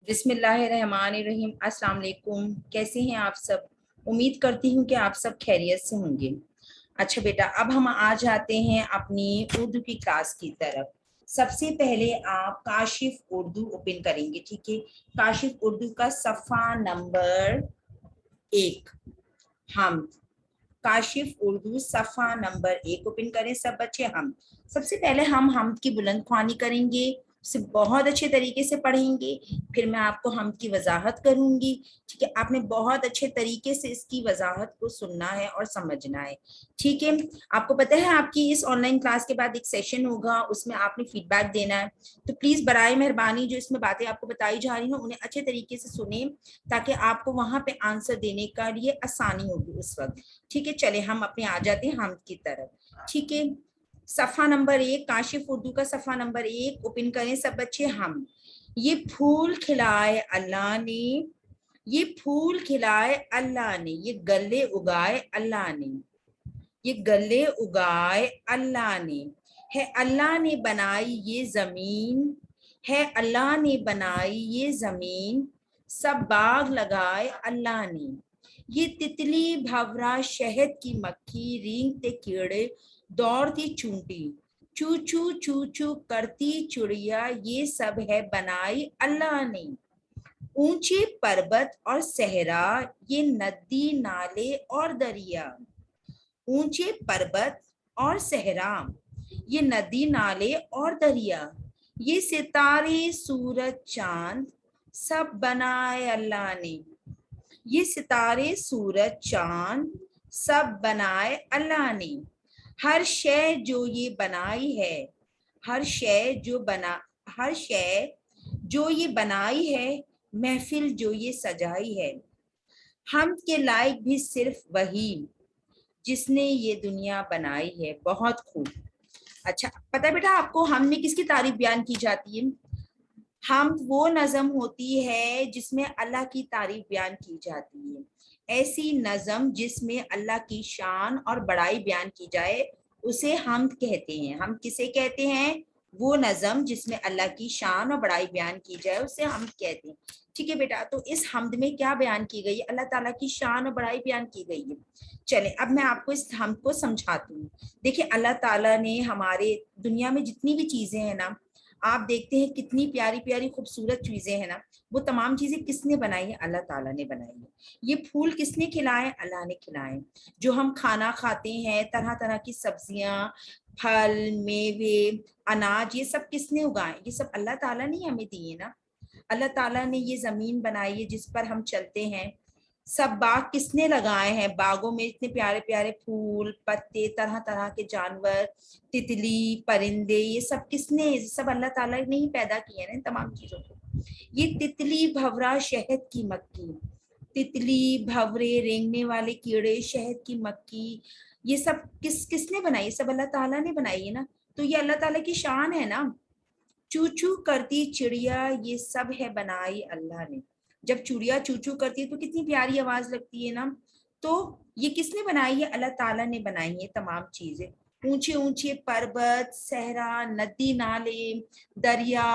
بسم اللہ الرحمن الرحیم۔ السلام علیکم، کیسے ہیں آپ سب؟ امید کرتی ہوں کہ آپ سب خیریت سے ہوں گے۔ اچھا بیٹا، اب ہم آ جاتے ہیں اپنی اردو کی کلاس کی طرف۔ سب سے پہلے آپ کاشف اردو اوپن کریں گے، ٹھیک ہے؟ کاشف اردو کا صفحہ نمبر 1 ہم کاشف اردو صفحہ نمبر 1 اوپن کریں سب بچے۔ ہم سب سے پہلے ہم حمد کی بلند خوانی کریں گے، اسے بہت اچھے طریقے سے پڑھیں گے، پھر میں آپ کو حمد کی وضاحت کروں گی، ٹھیک ہے؟ آپ نے بہت اچھے طریقے سے اس کی وضاحت کو سننا ہے اور سمجھنا ہے، ٹھیک ہے؟ آپ کو پتہ ہے آپ کی اس آن لائن کلاس کے بعد ایک سیشن ہوگا، اس میں آپ نے فیڈ بیک دینا ہے، تو پلیز برائے مہربانی جو اس میں باتیں آپ کو بتائی جا رہی ہیں انہیں اچھے طریقے سے سنیں، تاکہ آپ کو وہاں پہ آنسر دینے کا لیے آسانی ہوگی اس وقت، ٹھیک ہے؟ چلے ہم اپنے آ جاتے ہیں حمد کی طرف، ٹھیک ہے؟ صفحہ نمبر 1 کاشف اردو کا صفحہ نمبر 1 اوپن کریں سب بچے۔ ہم یہ پھول کھلائے اللہ نے، یہ پھول کھلائے اللہ نے، یہ گلے اگائے اللہ نے، یہ گلے اگائے اللہ نے، ہے اللہ نے بنائی یہ زمین، ہے اللہ نے بنائی یہ زمین، سب باغ لگائے اللہ نے، یہ تتلی بھورا شہد کی مکھی، رینگتے کیڑے دوڑتی چونٹی، چو چو چو چو کرتی چڑیا، یہ سب ہے بنائی اللہ نے، اونچے پربت اور صحرا، یہ ندی نالے اور دریا، اونچے پربت اور صحرا، یہ ندی نالے اور دریا، یہ ستارے سورج چاند، سب بنائے اللہ نے، یہ ستارے سورج چاند سب بنائے اللہ نے، ہر شے جو یہ بنائی ہے، ہر شے جو یہ بنائی ہے، محفل جو یہ سجائی ہے، حمد کے لائق بھی صرف وہی جس نے یہ دنیا بنائی ہے۔ بہت خوب۔ اچھا پتہ ہے بیٹا آپ کو حمد میں کس کی تعریف بیان کی جاتی ہے؟ حمد وہ نظم ہوتی ہے جس میں اللہ کی تعریف بیان کی جاتی ہے، ایسی نظم جس میں اللہ کی شان اور بڑائی بیان کی جائے اسے حمد کہتے ہیں۔ ہم کسے کہتے ہیں؟ وہ نظم جس میں اللہ کی شان اور بڑائی بیان کی جائے اسے حمد کہتے ہیں، ٹھیک ہے بیٹا؟ تو اس حمد میں کیا بیان کی گئی ہے؟ اللہ تعالیٰ کی شان اور بڑائی بیان کی گئی ہے۔ چلیں اب میں آپ کو اس حمد کو سمجھاتی ہوں۔ دیکھیں اللہ تعالیٰ نے ہمارے دنیا میں جتنی بھی چیزیں ہیں نا، آپ دیکھتے ہیں کتنی پیاری پیاری خوبصورت چیزیں ہیں نا، وہ تمام چیزیں کس نے بنائی ہیں؟ اللہ تعالیٰ نے بنائی ہے۔ یہ پھول کس نے کھلائے؟ اللہ نے کھلائے۔ جو ہم کھانا کھاتے ہیں، طرح طرح کی سبزیاں، پھل، میوے، اناج، یہ سب کس نے اگائے؟ یہ سب اللہ تعالیٰ نے ہمیں دیے نا۔ اللہ تعالیٰ نے یہ زمین بنائی ہے جس پر ہم چلتے ہیں۔ سب باغ کس نے لگائے ہیں؟ باغوں میں اتنے پیارے پیارے پھول، پتے، طرح طرح کے جانور، تتلی، پرندے، یہ سب کس نے؟ سب اللہ تعالیٰ نے ہی پیدا کیے نا ان تمام چیزوں کو۔ یہ تتلی بھورا شہد کی مکھی، تتلی، بھورے، رینگنے والے کیڑے، شہد کی مکھی، یہ سب کس نے بنائی؟ سب اللہ تعالیٰ نے بنائی ہے نا۔ تو یہ اللہ تعالیٰ کی شان ہے نا۔ چو چو کرتی چڑیا، یہ سب ہے بنائی اللہ نے۔ جب چڑیا چو چو کرتی ہے تو کتنی پیاری آواز لگتی ہے نا۔ تو یہ کس نے بنائی ہے؟ اللہ تعالیٰ نے بنائی ہے تمام چیزیں۔ اونچے اونچے پربت، صحرا، ندی نالے، دریا،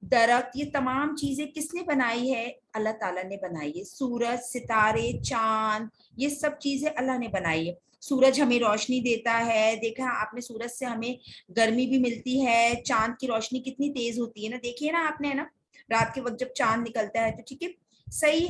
درخت، یہ تمام چیزیں کس نے بنائی ہے؟ اللہ تعالیٰ نے بنائی ہے۔ سورج، ستارے، چاند، یہ سب چیزیں اللہ نے بنائی ہے۔ سورج ہمیں روشنی دیتا ہے، دیکھا آپ نے سورج سے ہمیں گرمی بھی ملتی ہے، چاند کی روشنی کتنی تیز ہوتی ہے نا، دیکھیے نا آپ نے نا رات کے وقت جب چاند نکلتا ہے تو، ٹھیک ہے؟ صحیح۔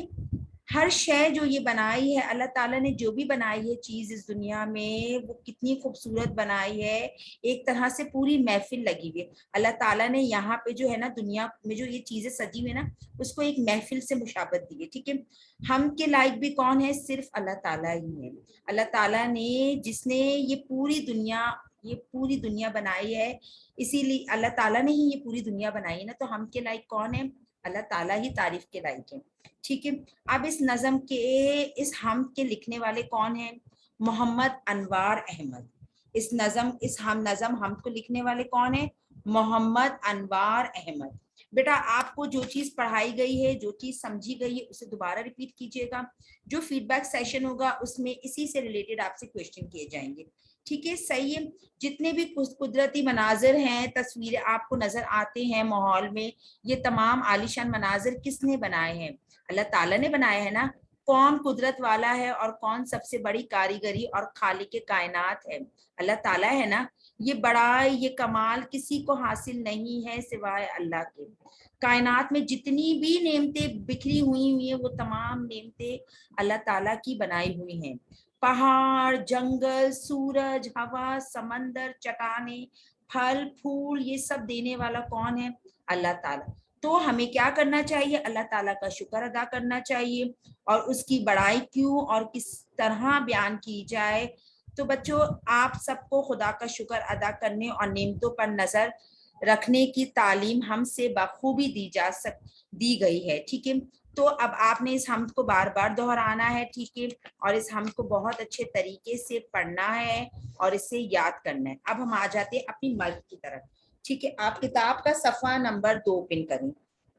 ہر شے جو یہ بنائی ہے، اللہ تعالیٰ نے جو بھی بنائی ہے چیز اس دنیا میں، وہ کتنی خوبصورت بنائی ہے، ایک طرح سے پوری محفل لگی ہوئی ہے۔ اللہ تعالیٰ نے یہاں پہ جو ہے نا دنیا میں جو یہ چیزیں سجی ہوئی نا، اس کو ایک محفل سے مشابہت دی ہے، ٹھیک ہے؟ ہم کے لائق بھی کون ہے؟ صرف اللہ تعالیٰ ہی ہے۔ اللہ تعالیٰ نے جس نے یہ پوری دنیا بنائی ہے، اسی لیے اللہ تعالیٰ نے ہی یہ پوری دنیا بنائی ہے نا، تو ہم کے لائق کون ہے؟ اللہ تعالیٰ ہی تعریف کے لائق ہے، ٹھیک ہے؟ اب اس نظم کے، اس حمد کے لکھنے والے کون ہیں؟ محمد انوار احمد۔ اس نظم حمد کو لکھنے والے کون ہیں؟ محمد انوار احمد۔ بیٹا آپ کو جو چیز پڑھائی گئی ہے، جو چیز سمجھی گئی ہے، اسے دوبارہ ریپیٹ کیجیے گا۔ جو فیڈ بیک سیشن ہوگا اس میں اسی سے ریلیٹڈ آپ سے کویشچن کیے جائیں گے، ٹھیک ہے صحیح ہے. جتنے بھی قدرتی مناظر ہیں، تصویریں آپ کو نظر آتے ہیں ماحول میں، یہ تمام عالیشان مناظر کس نے بنائے ہیں؟ اللہ تعالیٰ نے بنائے ہیں نا. کون قدرت والا ہے اور کون سب سے بڑی کاریگری اور خالق کائنات ہے؟ اللہ تعالیٰ ہے نا. یہ بڑائی، یہ کمال کسی کو حاصل نہیں ہے سوائے اللہ کے. کائنات میں جتنی بھی نعمتیں بکھری ہوئی ہیں وہ تمام نعمتیں اللہ تعالیٰ کی بنائی ہوئی ہیں. پہاڑ، جنگل، سورج، ہوا، سمندر، چٹانیں، پھل پھول، یہ سب دینے والا کون ہے؟ اللہ تعالیٰ. تو ہمیں کیا کرنا چاہیے؟ اللہ تعالیٰ کا شکر ادا کرنا چاہیے، اور اس کی بڑائی کیوں اور کس طرح بیان کی جائے. تو بچوں، آپ سب کو خدا کا شکر ادا کرنے اور نعمتوں پر نظر رکھنے کی تعلیم ہم سے بخوبی دی گئی ہے. ٹھیک ہے. تو اب آپ نے اس حمد کو بار بار دہرانا ہے. ٹھیک ہے. اور اس حمد کو بہت اچھے طریقے سے پڑھنا ہے اور اسے یاد کرنا ہے. اب ہم آ جاتے ہیں اپنی ملک کی طرف. ٹھیک ہے. آپ کتاب کا صفحہ نمبر 2 پن کریں.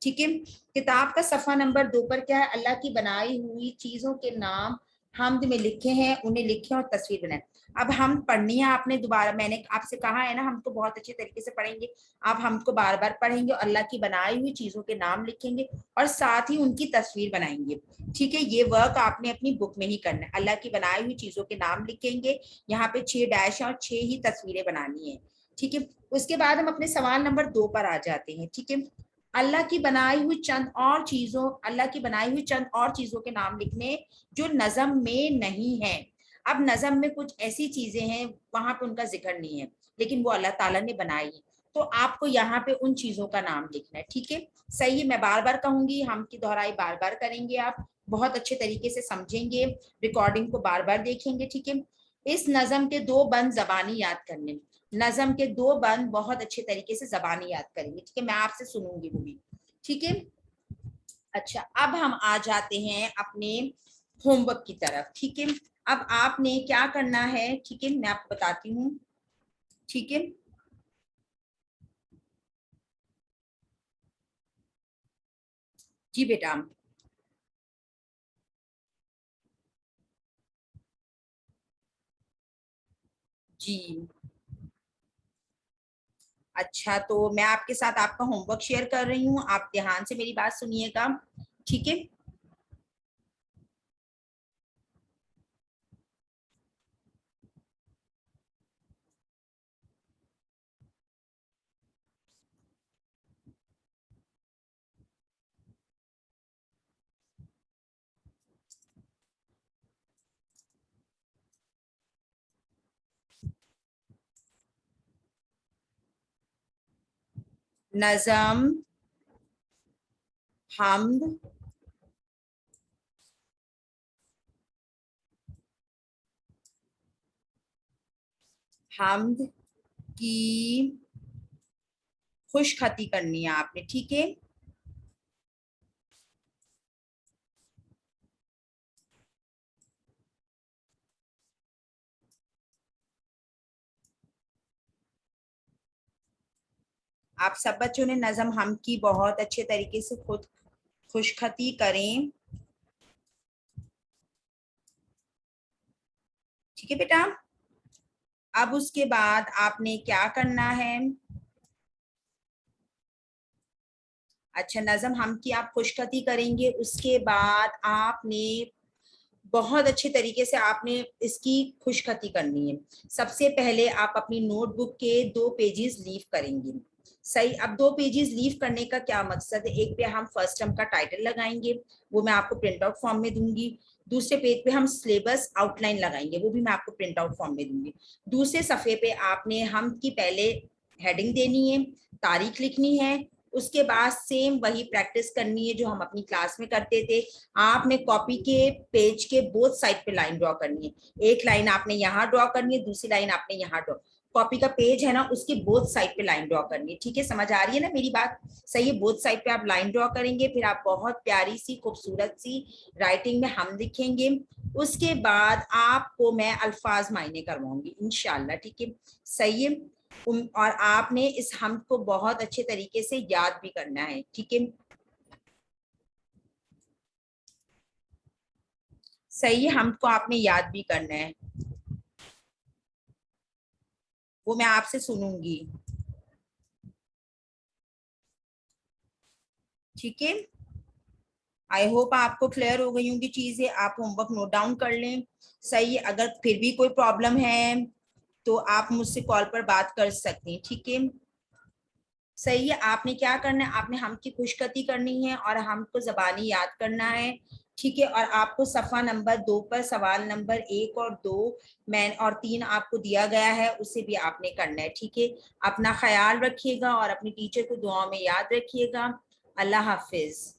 ٹھیک ہے. کتاب کا صفحہ نمبر 2 پر کیا ہے؟ اللہ کی بنائی ہوئی چیزوں کے نام حمد میں لکھے ہیں، انہیں لکھیں اور تصویر بنائیں. اب ہم پڑھنی ہے آپ نے دوبارہ، میں نے آپ سے کہا ہے نا ہم کو بہت اچھے طریقے سے پڑھیں گے. آپ ہم کو بار بار پڑھیں گے اور اللہ کی بنائی ہوئی چیزوں کے نام لکھیں گے اور ساتھ ہی ان کی تصویر بنائیں گے. ٹھیک ہے. یہ ورک آپ نے اپنی بک میں ہی کرنا ہے. اللہ کی بنائی ہوئی چیزوں کے نام لکھیں گے، یہاں پہ 6 ڈیش ہیں اور 6 ہی تصویریں بنانی ہیں. ٹھیک ہے. اس کے بعد ہم اپنے سوال نمبر 2 پر آ جاتے ہیں. ٹھیک ہے. اللہ کی بنائی ہوئی چند اور چیزوں کے نام لکھنے جو نظم میں نہیں ہیں. اب نظم میں کچھ ایسی چیزیں ہیں وہاں پہ ان کا ذکر نہیں ہے، لیکن وہ اللہ تعالیٰ نے بنائی ہے، تو آپ کو یہاں پہ ان چیزوں کا نام لکھنا ہے. ٹھیک ہے. صحیح ہے. میں بار بار کہوں گی، ہم کی دہرائی بار بار کریں گے، آپ بہت اچھے طریقے سے سمجھیں گے، ریکارڈنگ کو بار بار دیکھیں گے. ٹھیک ہے. اس نظم کے 2 بند زبانی یاد کرنے. نظم کے 2 بند بہت اچھے طریقے سے زبانی یاد کریں گے. ٹھیک ہے. میں آپ سے سنوں گی وہ بھی. ٹھیک ہے. اچھا، اب ہم آ جاتے ہیں اپنے ہوم ورک کی طرف. ٹھیک ہے. اب آپ نے کیا کرنا ہے؟ ٹھیک ہے. میں آپ کو بتاتی ہوں. ٹھیک ہے. جی بیٹا. جی اچھا، تو میں آپ کے ساتھ آپ کا ہوم ورک شیئر کر رہی ہوں، آپ دھیان سے میری بات سنیے گا. ٹھیک ہے. نظم، حمد، حمد کی خوش خطی کرنی ہے آپ نے. ٹھیک ہے. آپ سب بچوں نے نظم حمد کی بہت اچھے طریقے سے خود خوش خطی کریں. ٹھیک ہے بیٹا. اب اس کے بعد آپ نے کیا کرنا ہے؟ اچھا، نظم حمد کی آپ خوش خطی کریں گے. اس کے بعد آپ نے بہت اچھے طریقے سے آپ نے اس کی خوش خطی کرنی ہے. سب سے پہلے آپ اپنی نوٹ بک کے 2 پیجز لیو کریں گے. صحیح. اب 2 پیجز لیو کرنے کا کیا مقصد ہے؟ ایک پہ ہم فرسٹ ٹرم کا ٹائٹل لگائیں گے، وہ میں آپ کو پرنٹ آؤٹ فارم میں دوں گی. دوسرے پیج پہ ہم سلیبس آؤٹ لائن لگائیں گے، وہ بھی میں آپ کو پرنٹ آؤٹ فارم میں دوں گی. دوسرے صفحے پہ آپ نے حمد کی پہلے ہیڈنگ دینی ہے، تاریخ لکھنی ہے. اس کے بعد سیم وہی پریکٹس کرنی ہے جو ہم اپنی کلاس میں کرتے تھے. آپ نے کاپی کے پیج کے بوتھ سائڈ پہ لائن ڈرا کرنی ہے. ایک لائن آپ نے یہاں ڈرا کرنی ہے، دوسری لائن آپ نے یہاں ڈرا. کاپی کا پیج ہے نا، اس کے بوتھ سائڈ پہ لائن ڈرا کرنی ہے. ٹھیک ہے. سمجھ آ رہی ہے نا میری بات؟ صحیح ہے. بوتھ سائڈ پہ آپ لائن ڈرا کریں گے، پھر آپ بہت پیاری سی خوبصورت سی رائٹنگ میں ہم لکھیں گے. اس کے بعد آپ کو میں الفاظ معائنے کرواؤں گی انشاءاللہ. ٹھیک ہے. صحیح ہے. اور آپ نے اس حمد کو بہت اچھے طریقے سے یاد بھی کرنا ہے. ٹھیک ہے. صحیح. حمد کو آپ نے یاد بھی کرنا ہے. وہ میں آپ سے سنوں گی. ٹھیک ہے, آئی ہوپ آپ کو کلیئر ہو گئی ہوں گی چیزیں. آپ ہوم ورک نوٹ ڈاؤن کر لیں. صحیح, اگر پھر بھی کوئی پرابلم ہے تو آپ مجھ سے کال پر بات کر سکتے ہیں. ٹھیک ہے, صحیح ہے. آپ نے کیا کرنا ہے, آپ نے ہم کی خوشخطی کرنی ہے اور ہم کو زبانی یاد کرنا ہے. ٹھیک ہے, اور آپ کو صفحہ نمبر 2 پر سوال نمبر 1 اور 2 اور 3 آپ کو دیا گیا ہے, اسے بھی آپ نے کرنا ہے. ٹھیک ہے, اپنا خیال رکھیے گا اور اپنی ٹیچر کو دعاؤں میں یاد رکھیے گا. اللہ حافظ.